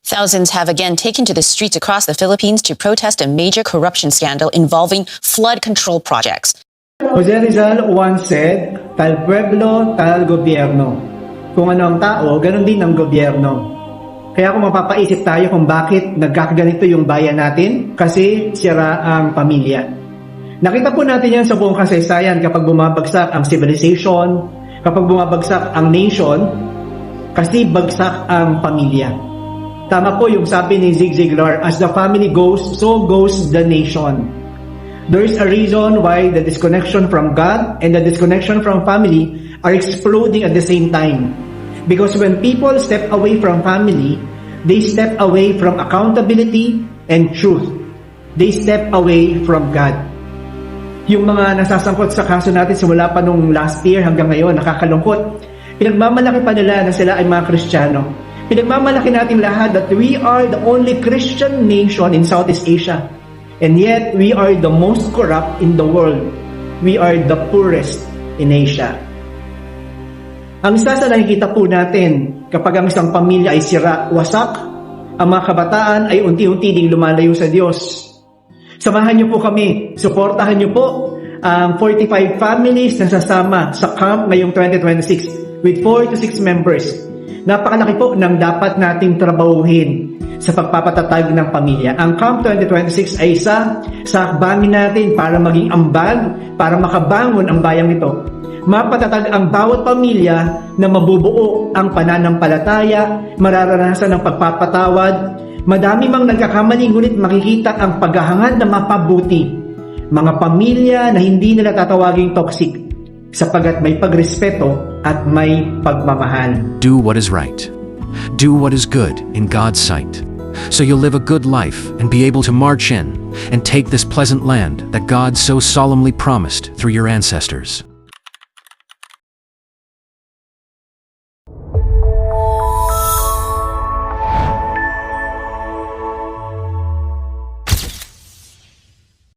Thousands have again taken to the streets across the Philippines to protest a major corruption scandal involving flood control projects. Jose Rizal once said, "Tal pueblo, tal gobyerno." Kung ano ang tao, ganun din ang gobyerno. Kaya kung mapapaisip tayo kung bakit nagkakaganito yung bayan natin, kasi sira ang pamilya. Nakita po natin yan sa buong kasaysayan kapag bumabagsak ang civilization, kapag bumabagsak ang nation, kasi bagsak ang pamilya. Tama po yung sabi ni Zig Ziglar, as the family goes, so goes the nation. There's a reason why the disconnection from God and the disconnection from family are exploding at the same time. Because when people step away from family, they step away from accountability and truth. They step away from God. Yung mga nasasangkot sa kaso natin simula pa nung last year hanggang ngayon, nakakalungkot. Pinagmamalaki pa nila na sila ay mga Kristiyano. Pinagmamalaki natin lahat that we are the only Christian nation in Southeast Asia. And yet, we are the most corrupt in the world. We are the poorest in Asia. Ang isa sa nakikita po natin kapag ang isang pamilya ay sira, wasak, ang mga kabataan ay unti-unti ding lumalayo sa Diyos. Samahan niyo po kami, suportahan niyo po ang 45 families na sasama sa camp ngayong 2026 with 4 to 6 members. Napakalaki po ng dapat nating trabahuhin sa pagpapatatag ng pamilya. Ang Camp 2026 ay isa sa hakbangin natin para maging ambag, para makabangon ang bayang ito. Mapatatag ang bawat pamilya na mabubuo ang pananampalataya, mararanasan ng pagpapatawad. Madami mang nagkakamali, ngunit makikita ang paghahangad na mapabuti. Mga pamilya na hindi nila tatawaging toxic, sapagat may pagrespeto at may pagmamahal. Do what is right. Do what is good in God's sight, so you'll live a good life and be able to march in and take this pleasant land that God so solemnly promised through your ancestors.